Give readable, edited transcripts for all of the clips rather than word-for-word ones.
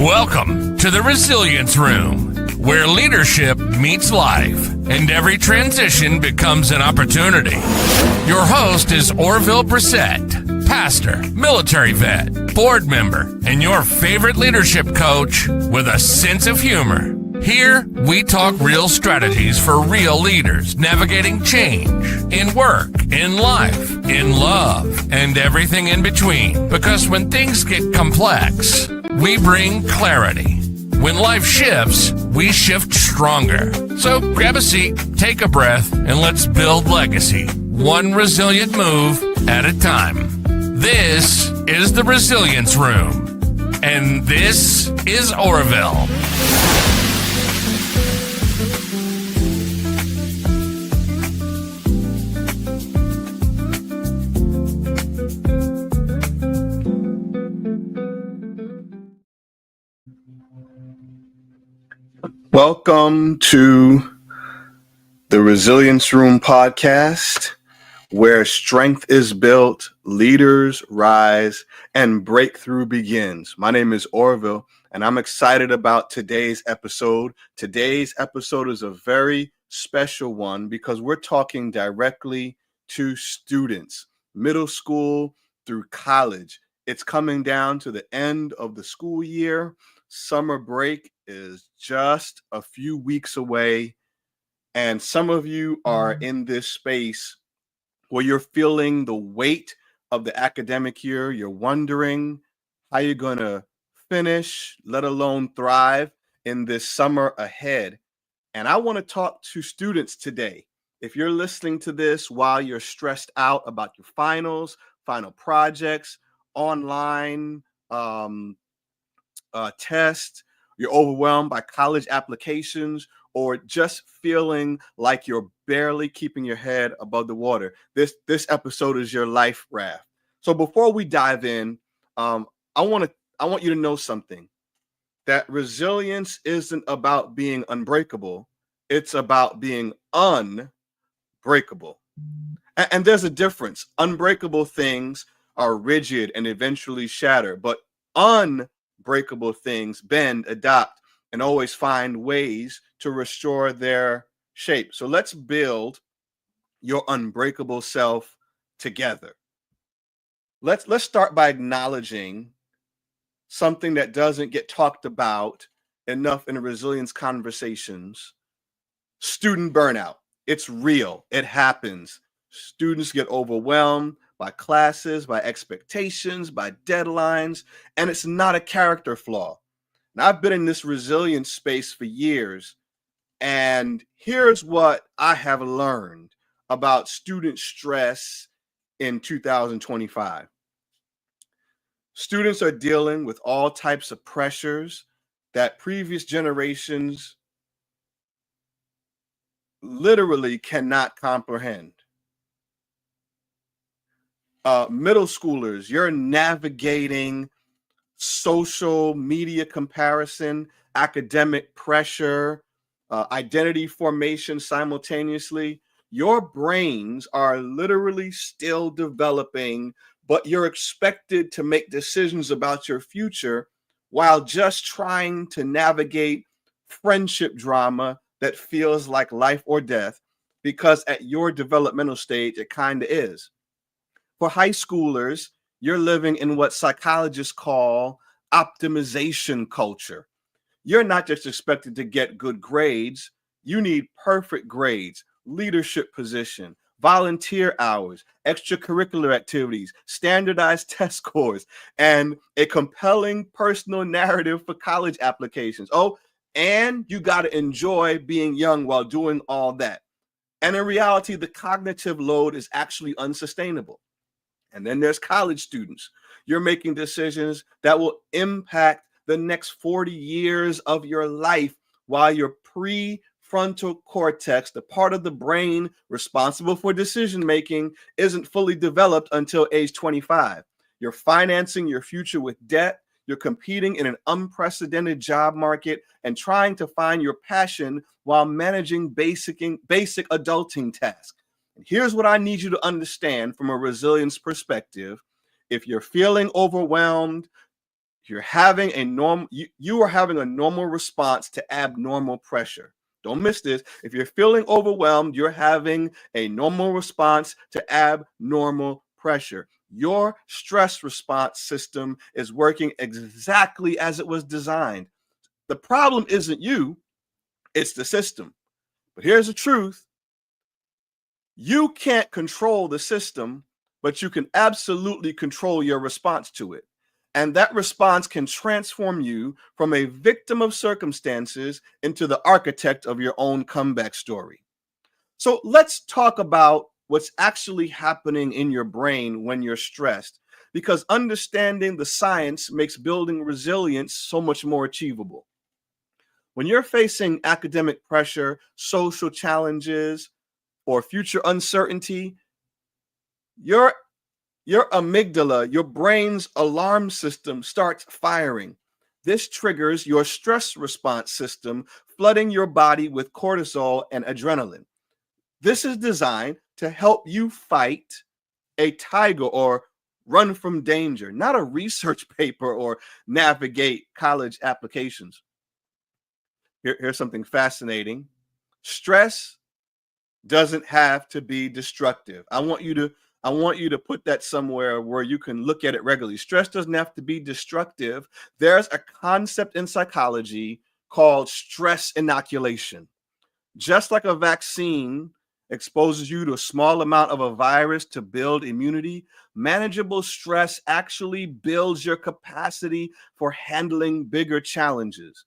Welcome to the Resilience Room, where leadership meets life and every transition becomes an opportunity. Your host is Orville Brissett, pastor, military vet, board member, and your favorite leadership coach with a sense of humor. Here, we talk real strategies for real leaders navigating change in work, in life, in love, and everything in between. Because when things get complex, we bring clarity. When life shifts, we shift stronger. So grab a seat, take a breath, and let's build legacy, one resilient move at a time. This is the Resilience Room, and this is Orville. Welcome to the Resilience Room podcast, where strength is built, leaders rise, and breakthrough begins. My name is Orville, and I'm excited about today's episode. Today's episode is a very special one because we're talking directly to students, middle school through college. It's coming down to the end of the school year. Summer break is just a few weeks away, and some of you are in this space where you're feeling the weight of the academic year. You're wondering how you're going to finish, let alone thrive in this summer ahead. And I want to talk to students today. If you're listening to this while you're stressed out about your finals, final projects, online tests, you're overwhelmed by college applications, or just feeling like you're barely keeping your head above the water, this episode is your life raft. So before we dive in, I want you to know something, that resilience isn't about being unbreakable. It's about being unbreakable. And there's a difference. Unbreakable things are rigid and eventually shatter, but unbreakable things bend, adapt, and always find ways to restore their shape. So let's build your unbreakable self together. Let's start by acknowledging something that doesn't get talked about enough in resilience conversations. Student burnout. It's real. It happens. Students get overwhelmed by classes, by expectations, by deadlines, and it's not a character flaw. Now, I've been in this resilience space for years, and here's what I have learned about student stress in 2025. Students are dealing with all types of pressures that previous generations literally cannot comprehend. Middle schoolers, you're navigating social media comparison, academic pressure, identity formation simultaneously. Your brains are literally still developing, but you're expected to make decisions about your future while just trying to navigate friendship drama that feels like life or death, because at your developmental stage, it kind of is. For high schoolers, you're living in what psychologists call optimization culture. You're not just expected to get good grades, you need perfect grades, leadership position, volunteer hours, extracurricular activities, standardized test scores, and a compelling personal narrative for college applications. Oh, and you got to enjoy being young while doing all that. And in reality, the cognitive load is actually unsustainable. And then there's college students. You're making decisions that will impact the next 40 years of your life while your prefrontal cortex, the part of the brain responsible for decision making, isn't fully developed until age 25. You're financing your future with debt. You're competing in an unprecedented job market and trying to find your passion while managing basic adulting tasks. And here's what I need you to understand from a resilience perspective. If you're feeling overwhelmed, You're having a normal, you are having a normal response to abnormal pressure. Don't miss this. If you're feeling overwhelmed, you're having a normal response to abnormal pressure. Your stress response system is working exactly as it was designed. The problem isn't you, it's the system. But here's the truth. You can't control the system, but you can absolutely control your response to it. And that response can transform you from a victim of circumstances into the architect of your own comeback story. So let's talk about what's actually happening in your brain when you're stressed, because understanding the science makes building resilience so much more achievable. When you're facing academic pressure, social challenges, or future uncertainty, your amygdala, your brain's alarm system starts firing. This triggers your stress response system, flooding your body with cortisol and adrenaline. This is designed to help you fight a tiger or run from danger, not a research paper or navigate college applications. Here's something fascinating. Stress doesn't have to be destructive. I want you to put that somewhere where you can look at it regularly. Stress doesn't have to be destructive. There's a concept in psychology called stress inoculation. Just like a vaccine exposes you to a small amount of a virus to build immunity, manageable stress actually builds your capacity for handling bigger challenges.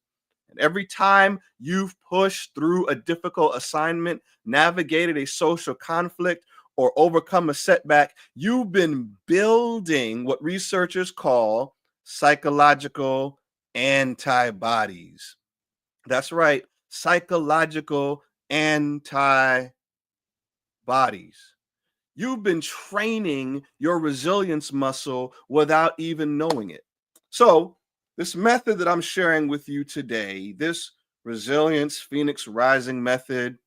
And every time you've pushed through a difficult assignment, navigated a social conflict, or overcome a setback, you've been building what researchers call psychological antibodies. That's right, psychological antibodies. You've been training your resilience muscle without even knowing it. So, this method that I'm sharing with you today, this resilience Phoenix Rising method,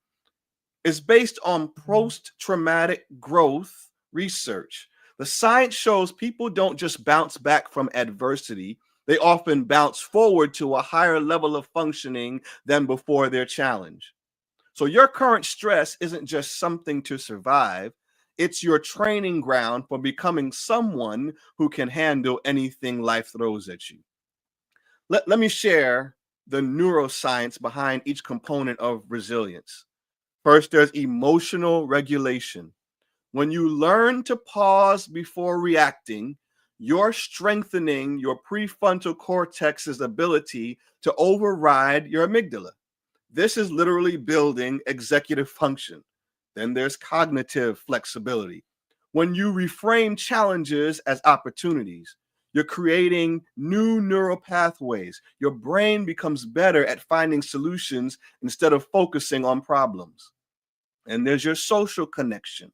is based on post-traumatic growth research. The science shows people don't just bounce back from adversity, they often bounce forward to a higher level of functioning than before their challenge. So your current stress isn't just something to survive, it's your training ground for becoming someone who can handle anything life throws at you. Let me share the neuroscience behind each component of resilience. First, there's emotional regulation. When you learn to pause before reacting, you're strengthening your prefrontal cortex's ability to override your amygdala. This is literally building executive function. Then there's cognitive flexibility. When you reframe challenges as opportunities, you're creating new neural pathways. Your brain becomes better at finding solutions instead of focusing on problems. And there's your social connection.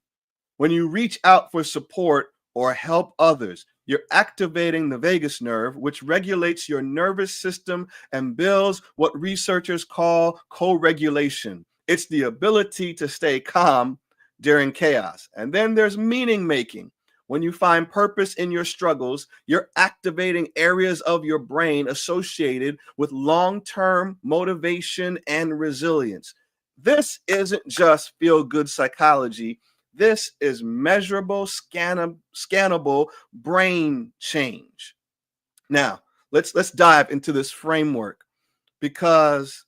When you reach out for support or help others, you're activating the vagus nerve, which regulates your nervous system and builds what researchers call co-regulation. It's the ability to stay calm during chaos. And then there's meaning making. When you find purpose in your struggles, you're activating areas of your brain associated with long-term motivation and resilience. This isn't just feel-good psychology. This is measurable, scannable brain change. Now, let's dive into this framework, because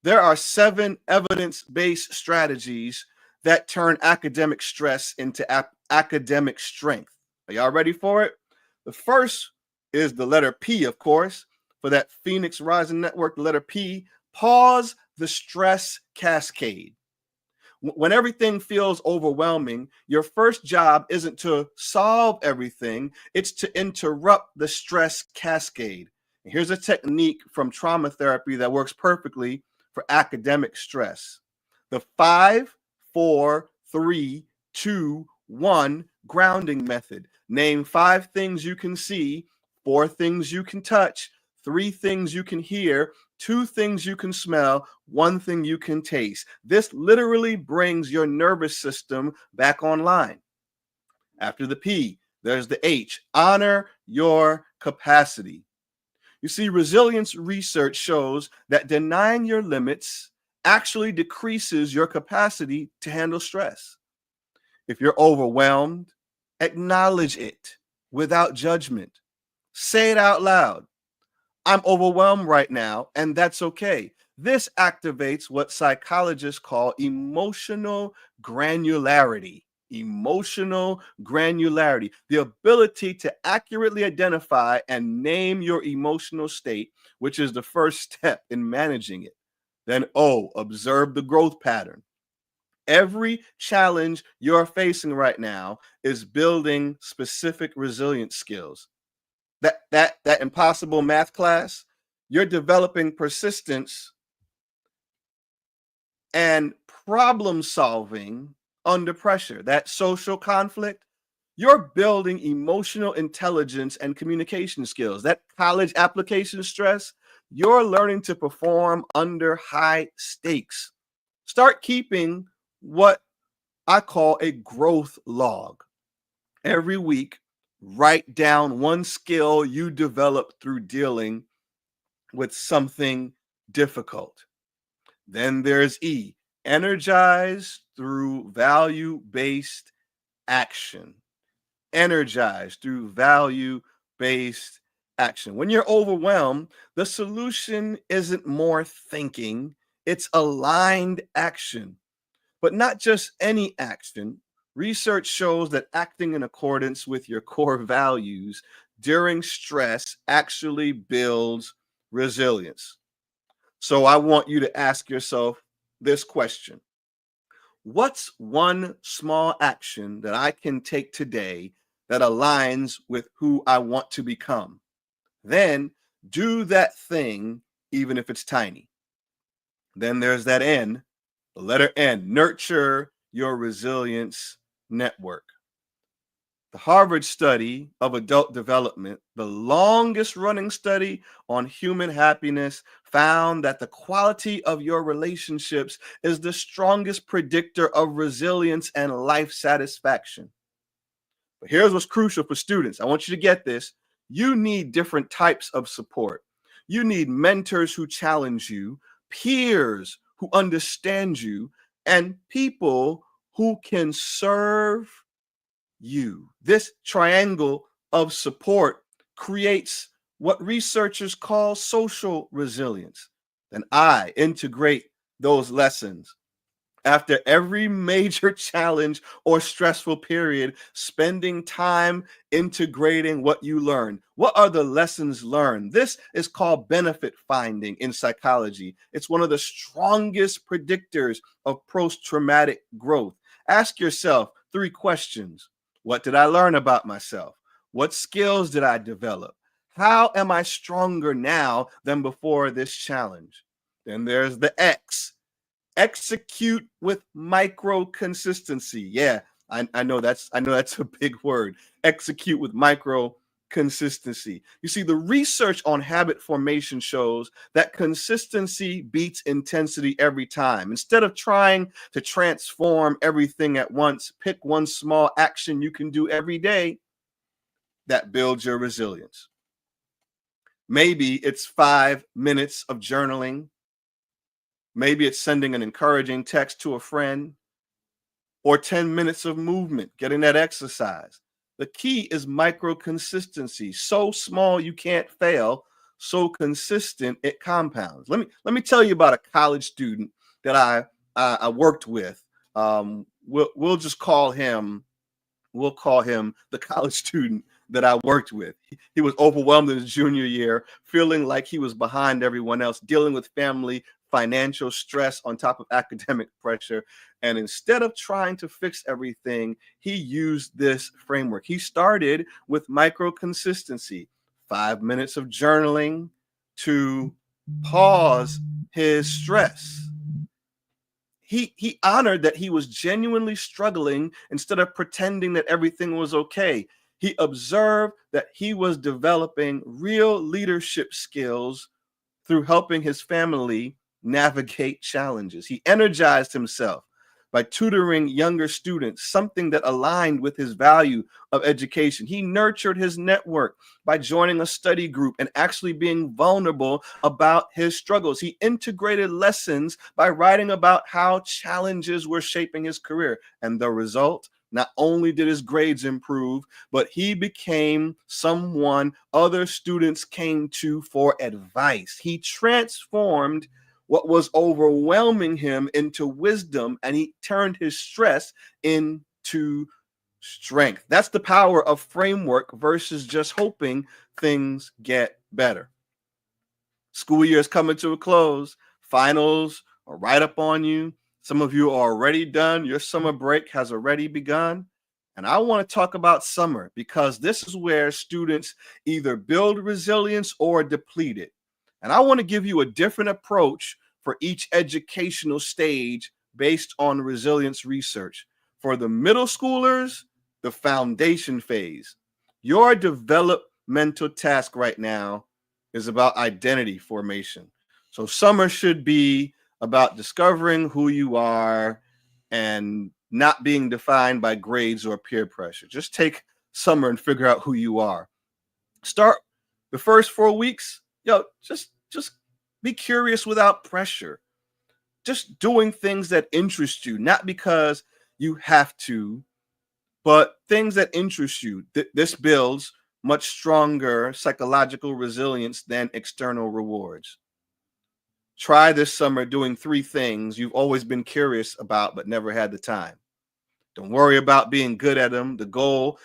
there are 7 evidence-based strategies that turn academic stress into academic strength. Are y'all ready for it? The first is the letter P, of course. For that Phoenix Rising Network, the letter P, pause the stress cascade. When everything feels overwhelming, your first job isn't to solve everything, it's to interrupt the stress cascade. And here's a technique from trauma therapy that works perfectly for academic stress. The 5, 4, 3, 2, 1 grounding method. Name 5 things you can see, 4 things you can touch, 3 things you can hear, 2 things you can smell, 1 thing you can taste. This literally brings your nervous system back online. After the P, there's the H. Honor your capacity. You see, resilience research shows that denying your limits actually decreases your capacity to handle stress. If you're overwhelmed, acknowledge it without judgment. Say it out loud. I'm overwhelmed right now, and that's okay. This activates what psychologists call emotional granularity. Emotional granularity, the ability to accurately identify and name your emotional state, which is the first step in managing it. Then, observe the growth pattern. Every challenge you're facing right now is building specific resilience skills. That impossible math class, you're developing persistence and problem solving under pressure. That social conflict, you're building emotional intelligence and communication skills. That college application stress, you're learning to perform under high stakes. Start keeping what I call a growth log. Every week, write down one skill you developed through dealing with something difficult. Then there's E, energize through value-based action. Energize through value-based action. When you're overwhelmed, the solution isn't more thinking, it's aligned action. But not just any action. Research shows that acting in accordance with your core values during stress actually builds resilience. So I want you to ask yourself this question. What's one small action that I can take today that aligns with who I want to become? Then do that thing, even if it's tiny. Then there's that N, the letter N, nurture your resilience network. The Harvard study of adult development, the longest running study on human happiness, found that the quality of your relationships is the strongest predictor of resilience and life satisfaction. But here's what's crucial for students. I want you to get this. You need different types of support. You need mentors who challenge you, peers who understand you, and people who can serve you. This triangle of support creates what researchers call social resilience. Then I integrate those lessons. After every major challenge or stressful period, spending time integrating what you learn. What are the lessons learned? This is called benefit finding in psychology. It's one of the strongest predictors of post-traumatic growth. Ask yourself 3 questions. What did I learn about myself? What skills did I develop? How am I stronger now than before this challenge? Then there's the X. Execute with micro consistency. Yeah, I know that's a big word. Execute with micro consistency. You see, the research on habit formation shows that consistency beats intensity every time. Instead of trying to transform everything at once, pick one small action you can do every day that builds your resilience. Maybe it's 5 minutes of journaling. Maybe it's sending an encouraging text to a friend, or 10 minutes of movement, getting that exercise. The key is micro consistency. So small you can't fail, so consistent it compounds. Let me tell you about a college student that I worked with. We'll just call him the college student that I worked with. He was overwhelmed in his junior year, feeling like he was behind everyone else, dealing with family financial stress on top of academic pressure. And instead of trying to fix everything, he used this framework. He started with micro consistency, 5 minutes of journaling to pause his stress. He honored that he was genuinely struggling instead of pretending that everything was okay. He observed that he was developing real leadership skills through helping his family navigate challenges. He energized himself. by tutoring younger students, something that aligned with his value of education. He nurtured his network by joining a study group and actually being vulnerable about his struggles. He integrated lessons by writing about how challenges were shaping his career. And the result, not only did his grades improve, but he became someone other students came to for advice. He transformed what was overwhelming him into wisdom, and he turned his stress into strength. That's the power of framework versus just hoping things get better. School year is coming to a close. Finals are right up on you. Some of you are already done. Your summer break has already begun. And I want to talk about summer because this is where students either build resilience or deplete it. And I want to give you a different approach for each educational stage based on resilience research. For the middle schoolers, the foundation phase. Your developmental task right now is about identity formation. So summer should be about discovering who you are and not being defined by grades or peer pressure. Just take summer and figure out who you are. Start the first 4 weeks, just be curious without pressure. Just doing things that interest you, not because you have to, but things that interest you. This builds much stronger psychological resilience than external rewards. Try this summer doing 3 things you've always been curious about but never had the time. Don't worry about being good at them. The goal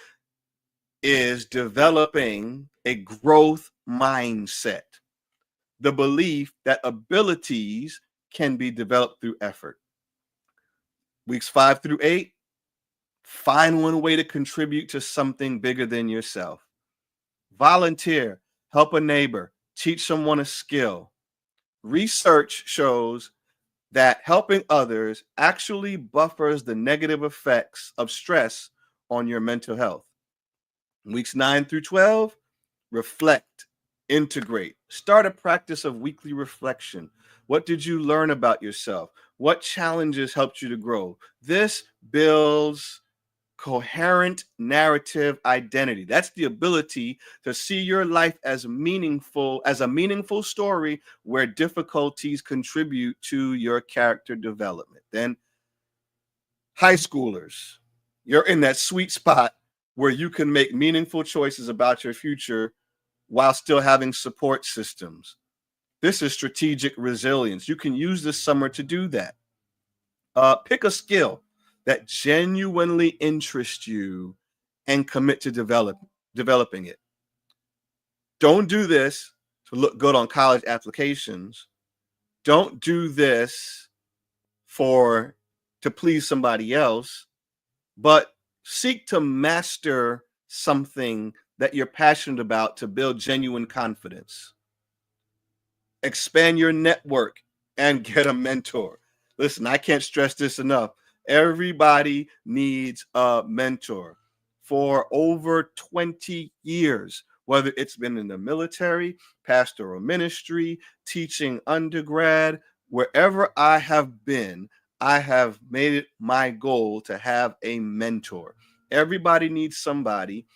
is developing a growth mindset, the belief that abilities can be developed through effort. Weeks 5 through 8, find one way to contribute to something bigger than yourself. Volunteer, help a neighbor, teach someone a skill. Research shows that helping others actually buffers the negative effects of stress on your mental health. Weeks 9 through 12, reflect, integrate. Start a practice of weekly reflection. What did you learn about yourself? What challenges helped you to grow? This builds coherent narrative identity. That's the ability to see your life as a meaningful story where difficulties contribute to your character development. Then high schoolers, you're in that sweet spot where you can make meaningful choices about your future while still having support systems. This is strategic resilience. You can use this summer to do that. Pick a skill that genuinely interests you and commit to developing it. Don't do this to look good on college applications. Don't do this to please somebody else, but seek to master something that you're passionate about to build genuine confidence. Expand your network and get a mentor. Listen, I can't stress this enough. Everybody needs a mentor. For over 20 years, whether it's been in the military, pastoral ministry, teaching undergrad, wherever I have been, I have made it my goal to have a mentor. Everybody needs somebody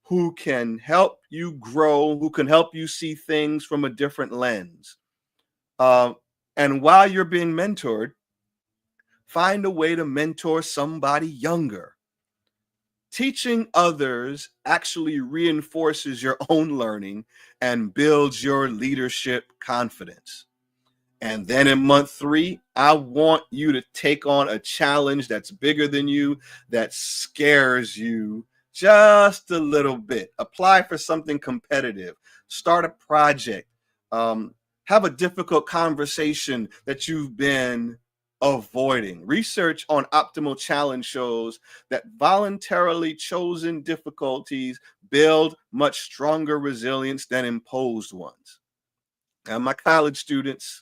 who can help you grow, who can help you see things from a different lens. And while you're being mentored, find a way to mentor somebody younger. Teaching others actually reinforces your own learning and builds your leadership confidence. And then in month 3, I want you to take on a challenge that's bigger than you, that scares you just a little bit. Apply for something competitive. Start a project. Have a difficult conversation that you've been avoiding. Research on optimal challenge shows that voluntarily chosen difficulties build much stronger resilience than imposed ones. And my college students,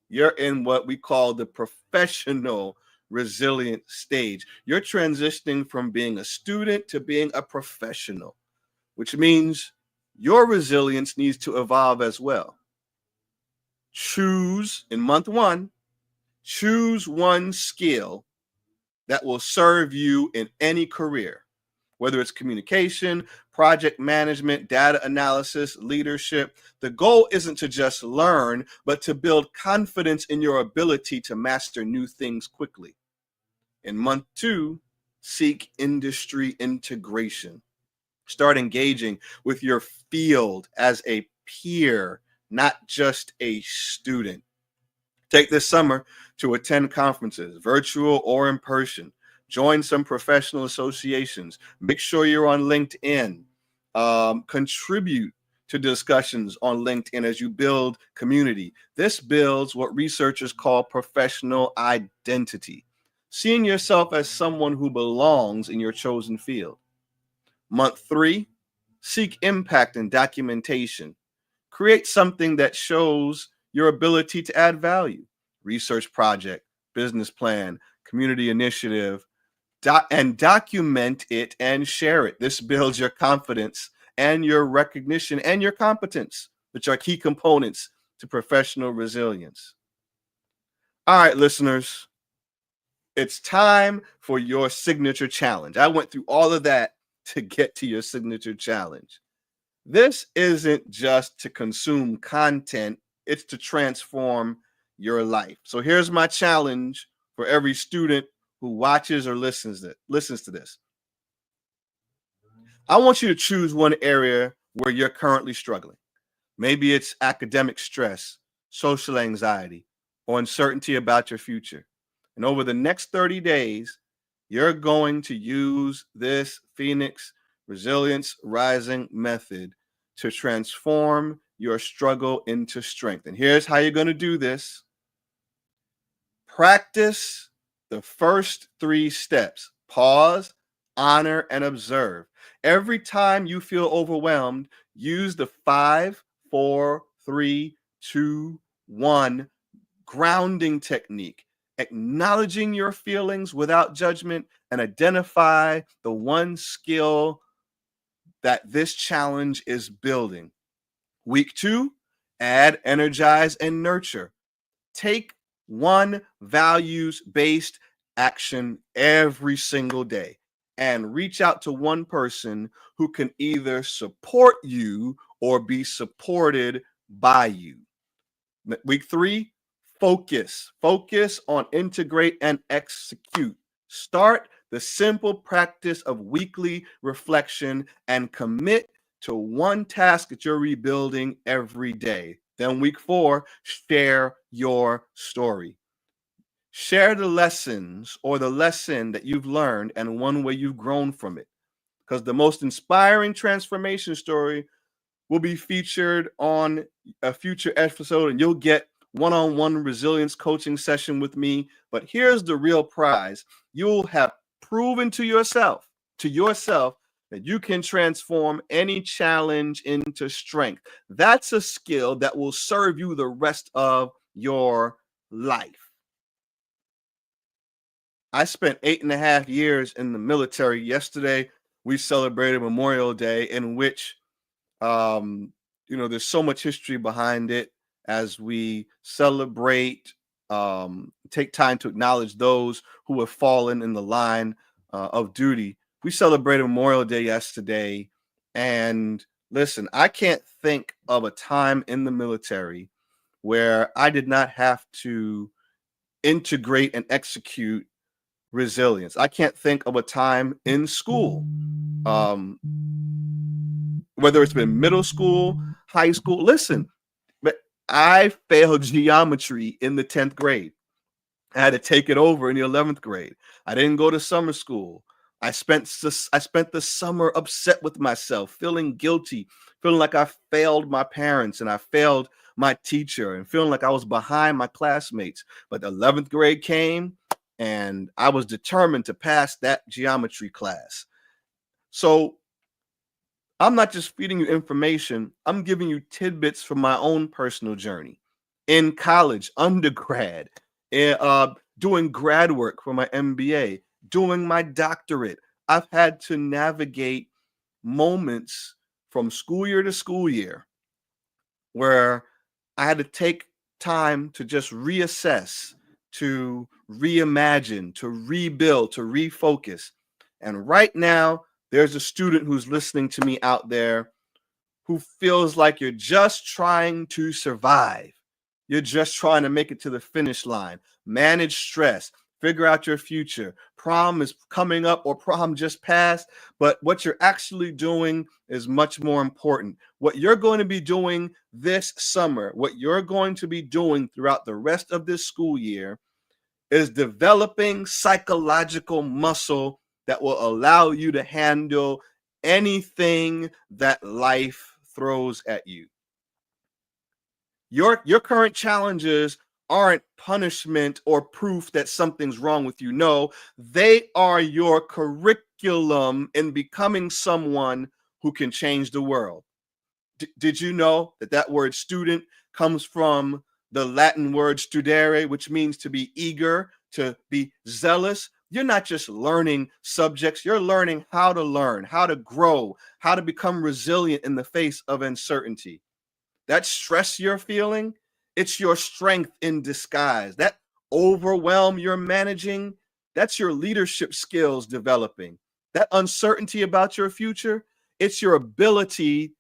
you're in what we call the professional resilient stage. You're transitioning from being a student to being a professional, which means your resilience needs to evolve as well. Choose in month 1, choose one skill that will serve you in any career, whether it's communication, project management, data analysis, leadership. The goal isn't to just learn, but to build confidence in your ability to master new things quickly. In month 2, seek industry integration. Start engaging with your field as a peer, not just a student. Take this summer to attend conferences, virtual or in person. Join some professional associations. Make sure you're on LinkedIn. Contribute to discussions on LinkedIn as you build community. This builds what researchers call professional identity, seeing yourself as someone who belongs in your chosen field. Month 3, seek impact and documentation. Create something that shows your ability to add value. Research project, business plan, community initiative, and document it and share it. This builds your confidence and your recognition and your competence, which are key components to professional resilience. All right, listeners, it's time for your signature challenge. I went through all of that to get to your signature challenge. This isn't just to consume content, it's to transform your life. So here's my challenge for every student who watches or listens to this. I want you to choose one area where you're currently struggling. Maybe it's academic stress, social anxiety, or uncertainty about your future. And over the next 30 days, you're going to use this Phoenix Resilience Rising method to transform your struggle into strength. And here's how you're going to do this. Practice the first 3 steps. Pause, honor, and observe. Every time you feel overwhelmed, use the 5, 4, 3, 2, 1 grounding technique, acknowledging your feelings without judgment, and identify the one skill that this challenge is building. Week 2, add, energize, and nurture. Take one values-based action every single day and reach out to one person who can either support you or be supported by you. Week 3, focus. Focus on integrate and execute. Start the simple practice of weekly reflection and commit to one task that you're rebuilding every day. Then week 4, share your story. Share the lessons or the lesson that you've learned and one way you've grown from it. Because the most inspiring transformation story will be featured on a future episode, and you'll get one-on-one resilience coaching session with me. But here's the real prize. You'll have proven to yourself that you can transform any challenge into strength. That's a skill that will serve you the rest of your life. I spent 8.5 years in the military. Yesterday, we celebrated Memorial Day, in which, there's so much history behind it as we celebrate, take time to acknowledge those who have fallen in the line of duty. We celebrated Memorial Day yesterday, and listen, I can't think of a time in the military where I did not have to integrate and execute resilience. I can't think of a time in school, whether it's been middle school, high school. Listen, but I failed geometry in the 10th grade. I had to take it over in the 11th grade. I didn't go to summer school. I spent the summer upset with myself, feeling guilty, feeling like I failed my parents and I failed my teacher, and feeling like I was behind my classmates. But the 11th grade came, and I was determined to pass that geometry class. So I'm not just feeding you information, I'm giving you tidbits from my own personal journey. In college, undergrad, doing grad work for my MBA, doing my doctorate, I've had to navigate moments from school year to school year where I had to take time to just reassess to reimagine, to rebuild, to refocus. And right now, there's a student who's listening to me out there who feels like you're just trying to survive. You're just trying to make it to the finish line, manage stress, figure out your future. Prom is coming up or prom just passed, but what you're actually doing is much more important. What you're going to be doing this summer, what you're going to be doing throughout the rest of this school year is developing psychological muscle that will allow you to handle anything that life throws at you. Your current challenges aren't punishment or proof that something's wrong with you. No, they are your curriculum in becoming someone who can change the world. Did you know that word student comes from the Latin word studere, which means to be eager, to be zealous? You're not just learning subjects, you're learning, how to grow, how to become resilient in the face of uncertainty. That stress you're feeling, it's your strength in disguise. That overwhelm you're managing, that's your leadership skills developing. That uncertainty about your future, it's your ability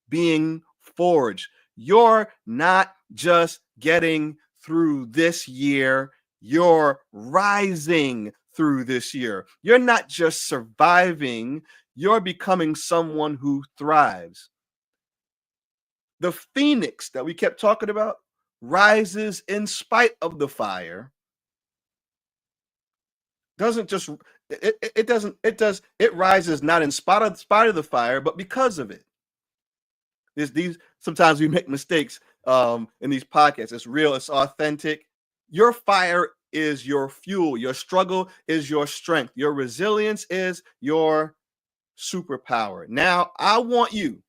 being forged. You're not just getting through this year, you're rising through this year. You're not just surviving, you're becoming someone who thrives. The phoenix that we kept talking about rises in spite of the fire. It rises not in spite of the fire, but because of it. Sometimes we make mistakes in these podcasts. It's real, it's authentic. Your fire is your fuel. Your struggle is your strength. Your resilience is your superpower. Now, I want you,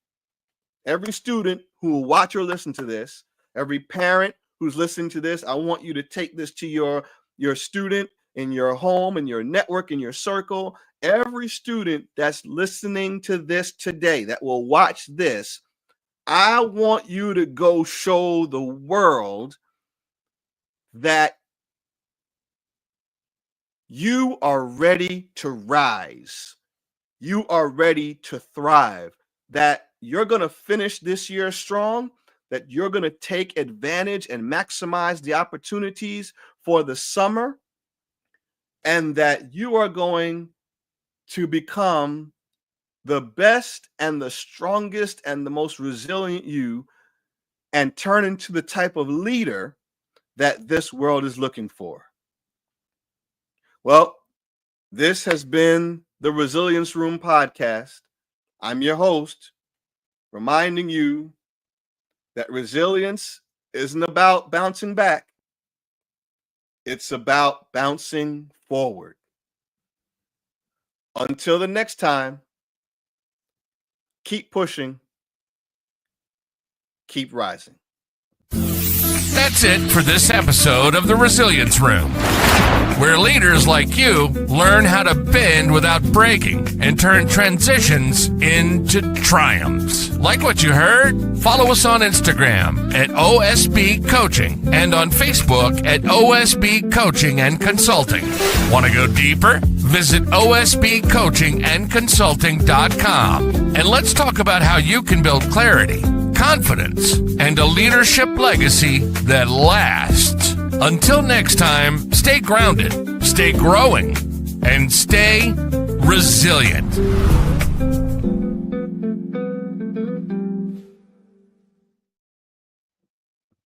every student who will watch or listen to this, every parent who's listening to this, I want you to take this to your student in your home, in your network, in your circle. Every student that's listening to this today, that will watch this, I want you to go show the world that you are ready to rise. You are ready to thrive. That you're going to finish this year strong, that you're going to take advantage and maximize the opportunities for the summer, and that you are going to become the best and the strongest and the most resilient you, and turn into the type of leader that this world is looking for. Well, this has been the Resilience Room podcast. I'm your host, reminding you that resilience isn't about bouncing back. It's about bouncing forward. Until the next time, keep pushing, keep rising. That's it for this episode of the Resilience Room, where leaders like you learn how to bend without breaking and turn transitions into triumphs. Like what you heard? Follow us on Instagram at OSB Coaching and on Facebook at OSB Coaching and Consulting. Want to go deeper? Visit osbcoachingandconsulting.com and let's talk about how you can build clarity, confidence, and a leadership legacy that lasts. Until next time, stay grounded, stay growing, and stay resilient.